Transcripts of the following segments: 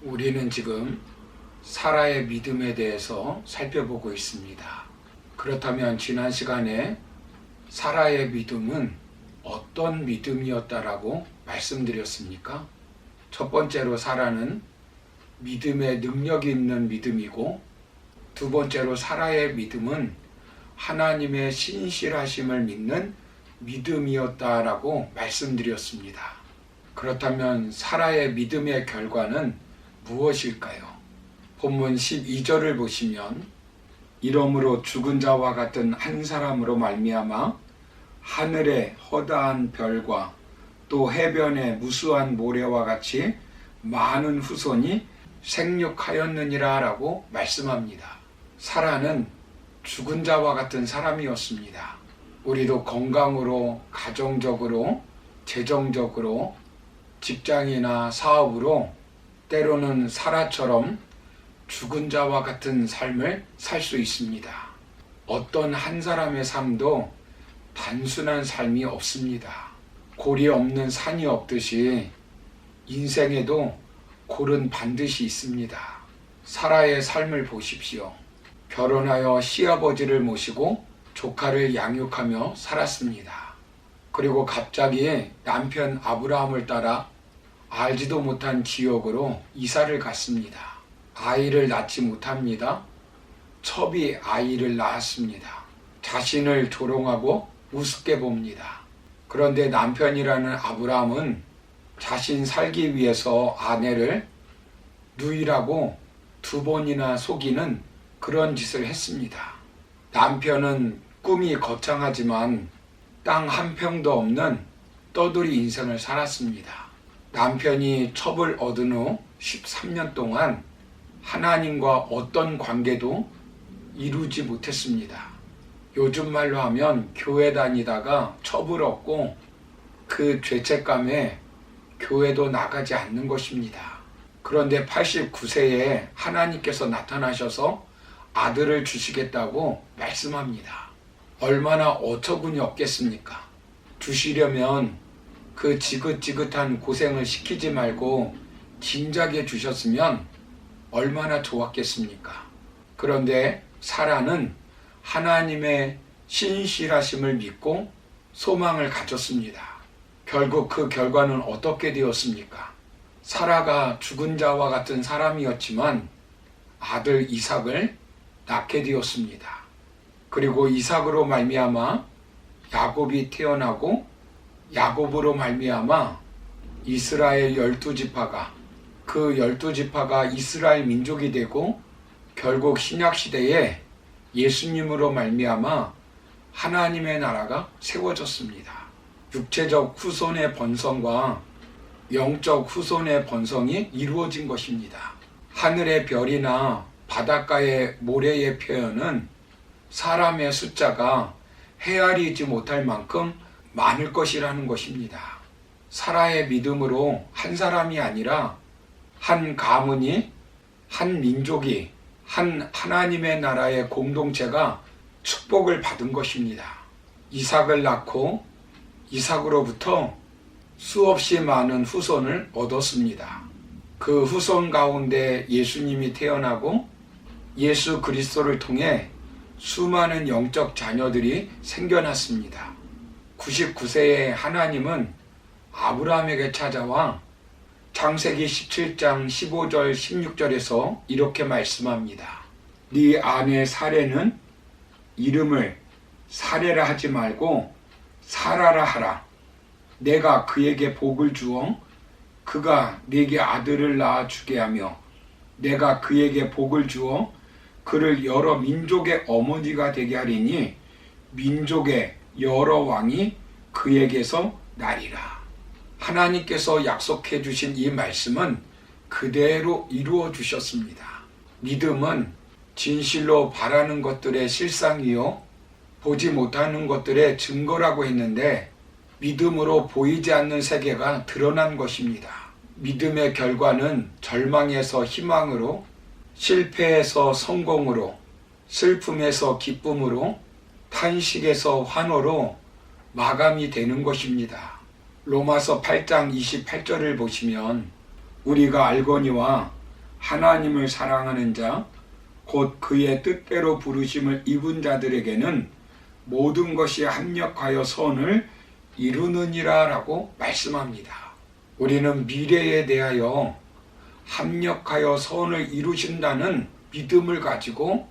우리는 지금 사라의 믿음에 대해서 살펴보고 있습니다. 그렇다면 지난 시간에 사라의 믿음은 어떤 믿음이었다라고 말씀드렸습니까? 첫 번째로 사라는 믿음의 능력이 있는 믿음이고, 두 번째로 사라의 믿음은 하나님의 신실하심을 믿는 믿음이었다라고 말씀드렸습니다. 그렇다면 사라의 믿음의 결과는 무엇일까요? 본문 12절을 보시면 이러므로 죽은 자와 같은 한 사람으로 말미암아 하늘의 허다한 별과 또 해변의 무수한 모래와 같이 많은 후손이 생육하였느니라 라고 말씀합니다. 사라는 죽은 자와 같은 사람이었습니다. 우리도 건강으로, 가정적으로, 재정적으로, 직장이나 사업으로 때로는 사라처럼 죽은 자와 같은 삶을 살 수 있습니다. 어떤 한 사람의 삶도 단순한 삶이 없습니다. 골이 없는 산이 없듯이 인생에도 골은 반드시 있습니다. 사라의 삶을 보십시오. 결혼하여 시아버지를 모시고 조카를 양육하며 살았습니다. 그리고 갑자기 남편 아브라함을 따라 알지도 못한 지역으로 이사를 갔습니다. 아이를 낳지 못합니다. 첩이 아이를 낳았습니다. 자신을 조롱하고 우습게 봅니다. 그런데 남편이라는 아브라함은 자신 살기 위해서 아내를 누이라고 2번이나 속이는 그런 짓을 했습니다. 남편은 꿈이 거창하지만 땅 한 평도 없는 떠돌이 인생을 살았습니다. 남편이 첩을 얻은 후 13년 동안 하나님과 어떤 관계도 이루지 못했습니다. 요즘 말로 하면 교회 다니다가 첩을 얻고 그 죄책감에 교회도 나가지 않는 것입니다. 그런데 89세에 하나님께서 나타나셔서 아들을 주시겠다고 말씀합니다. 얼마나 어처구니 없겠습니까? 주시려면 그 지긋지긋한 고생을 시키지 말고 진작에 주셨으면 얼마나 좋았겠습니까? 그런데 사라는 하나님의 신실하심을 믿고 소망을 가졌습니다. 결국 그 결과는 어떻게 되었습니까? 사라가 죽은 자와 같은 사람이었지만 아들 이삭을 낳게 되었습니다. 그리고 이삭으로 말미암아 야곱이 태어나고, 야곱으로 말미암아 이스라엘 12지파가, 그 12지파가 이스라엘 민족이 되고, 결국 신약시대에 예수님으로 말미암아 하나님의 나라가 세워졌습니다. 육체적 후손의 번성과 영적 후손의 번성이 이루어진 것입니다. 하늘의 별이나 바닷가의 모래의 표현은 사람의 숫자가 헤아리지 못할 만큼 많을 것이라는 것입니다. 사라의 믿음으로 한 사람이 아니라 한 가문이, 한 민족이, 한 하나님의 나라의 공동체가 축복을 받은 것입니다. 이삭을 낳고 이삭으로부터 수없이 많은 후손을 얻었습니다. 그 후손 가운데 예수님이 태어나고 예수 그리스도를 통해 수많은 영적 자녀들이 생겨났습니다. 99세의 하나님은 아브라함에게 찾아와 창세기 17장 15절 16절에서 이렇게 말씀합니다. 네 아내 사레는 이름을 사레라 하지 말고 사라라 하라. 내가 그에게 복을 주어 그가 네게 아들을 낳아 주게 하며 내가 그에게 복을 주어 그를 여러 민족의 어머니가 되게 하리니 민족의 여러 왕이 그에게서 나리라. 하나님께서 약속해 주신 이 말씀은 그대로 이루어 주셨습니다. 믿음은 진실로 바라는 것들의 실상이요 보지 못하는 것들의 증거라고 했는데, 믿음으로 보이지 않는 세계가 드러난 것입니다. 믿음의 결과는 절망에서 희망으로, 실패에서 성공으로, 슬픔에서 기쁨으로, 탄식에서 환호로 마감이 되는 것입니다. 로마서 8장 28절을 보시면 우리가 알거니와 하나님을 사랑하는 자, 곧 그의 뜻대로 부르심을 입은 자들에게는 모든 것이 합력하여 선을 이루느니라 라고 말씀합니다. 우리는 미래에 대하여 합력하여 선을 이루신다는 믿음을 가지고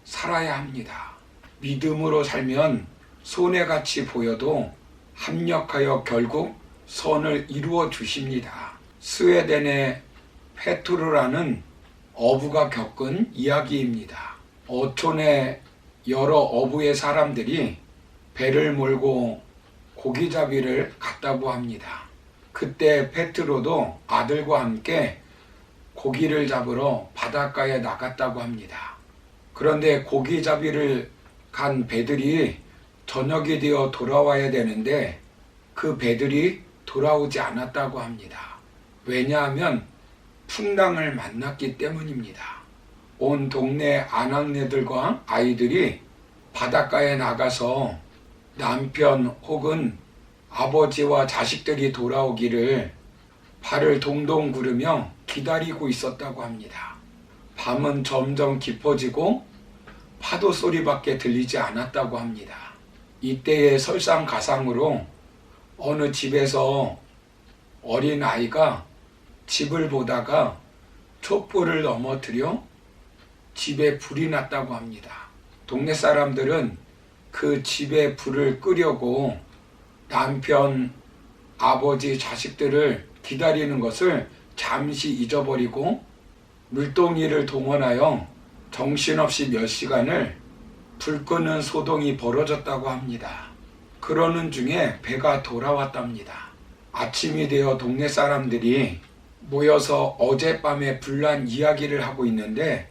살아야 합니다. 믿음으로 살면 손해같이 보여도 합력하여 결국 선을 이루어 주십니다. 스웨덴의 페트루라는 어부가 겪은 이야기입니다. 어촌의 여러 어부의 사람들이 배를 몰고 고기잡이를 갔다고 합니다. 그때 페트로도 아들과 함께 고기를 잡으러 바닷가에 나갔다고 합니다. 그런데 고기잡이를 간 배들이 저녁이 되어 돌아와야 되는데 그 배들이 돌아오지 않았다고 합니다. 왜냐하면 풍랑을 만났기 때문입니다. 온 동네 아낙네들과 아이들이 바닷가에 나가서 남편 혹은 아버지와 자식들이 돌아오기를 발을 동동 구르며 기다리고 있었다고 합니다. 밤은 점점 깊어지고 파도 소리밖에 들리지 않았다고 합니다. 이때의 설상가상으로 어느 집에서 어린 아이가 집을 보다가 촛불을 넘어뜨려 집에 불이 났다고 합니다. 동네 사람들은 그 집에 불을 끄려고 남편, 아버지, 자식들을 기다리는 것을 잠시 잊어버리고 물동이를 동원하여 정신없이 몇 시간을 불 끄는 소동이 벌어졌다고 합니다. 그러는 중에 배가 돌아왔답니다. 아침이 되어 동네 사람들이 모여서 어젯밤에 불난 이야기를 하고 있는데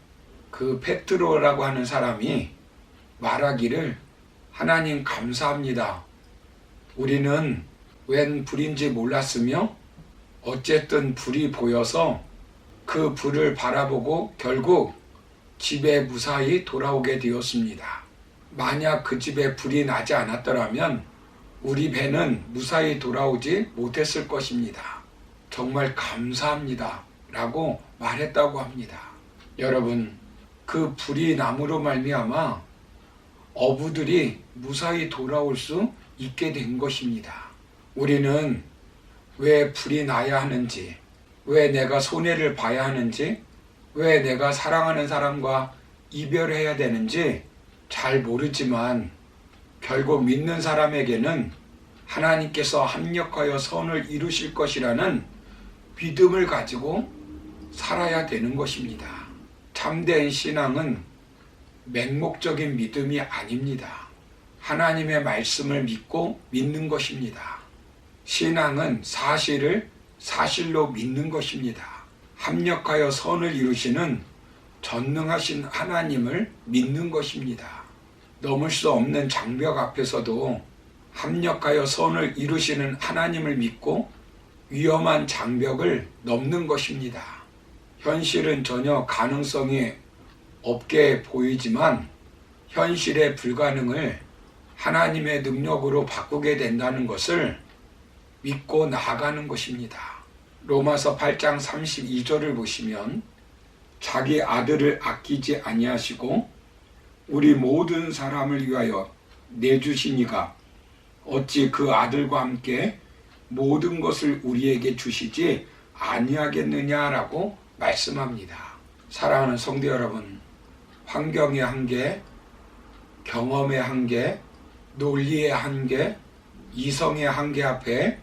그 페트로라고 하는 사람이 말하기를 하나님 감사합니다. 우리는 웬 불인지 몰랐으며 어쨌든 불이 보여서 그 불을 바라보고 결국 집에 무사히 돌아오게 되었습니다. 만약 그 집에 불이 나지 않았더라면 우리 배는 무사히 돌아오지 못했을 것입니다. 정말 감사합니다. 라고 말했다고 합니다. 여러분, 그 불이 남으로 말미암아 어부들이 무사히 돌아올 수 있게 된 것입니다. 우리는 왜 불이 나야 하는지, 왜 내가 손해를 봐야 하는지, 왜 내가 사랑하는 사람과 이별해야 되는지 잘 모르지만 결국 믿는 사람에게는 하나님께서 합력하여 선을 이루실 것이라는 믿음을 가지고 살아야 되는 것입니다. 참된 신앙은 맹목적인 믿음이 아닙니다. 하나님의 말씀을 믿고 믿는 것입니다. 신앙은 사실을 사실로 믿는 것입니다. 합력하여 선을 이루시는 전능하신 하나님을 믿는 것입니다. 넘을 수 없는 장벽 앞에서도 합력하여 선을 이루시는 하나님을 믿고 위험한 장벽을 넘는 것입니다. 현실은 전혀 가능성이 없게 보이지만 현실의 불가능을 하나님의 능력으로 바꾸게 된다는 것을 믿고 나아가는 것입니다. 로마서 8장 32절을 보시면 자기 아들을 아끼지 아니하시고 우리 모든 사람을 위하여 내주시니가 어찌 그 아들과 함께 모든 것을 우리에게 주시지 아니하겠느냐라고 말씀합니다. 사랑하는 성도 여러분, 환경의 한계, 경험의 한계, 논리의 한계, 이성의 한계 앞에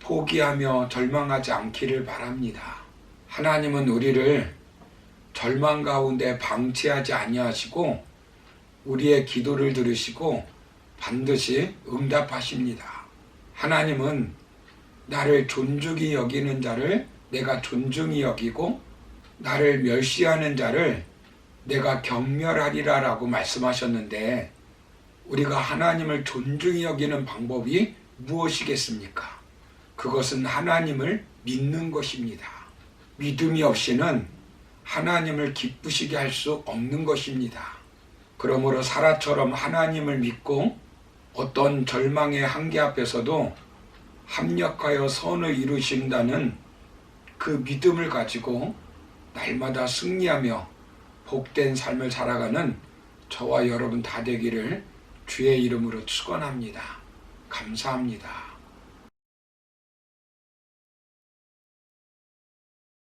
포기하며 절망하지 않기를 바랍니다. 하나님은 우리를 절망 가운데 방치하지 아니하시고 우리의 기도를 들으시고 반드시 응답하십니다. 하나님은 나를 존중히 여기는 자를 내가 존중히 여기고 나를 멸시하는 자를 내가 경멸하리라 라고 말씀하셨는데 우리가 하나님을 존중히 여기는 방법이 무엇이겠습니까? 그것은 하나님을 믿는 것입니다. 믿음이 없이는 하나님을 기쁘시게 할 수 없는 것입니다. 그러므로 사라처럼 하나님을 믿고 어떤 절망의 한계 앞에서도 합력하여 선을 이루신다는 그 믿음을 가지고 날마다 승리하며 복된 삶을 살아가는 저와 여러분 다 되기를 주의 이름으로 축원합니다. 감사합니다.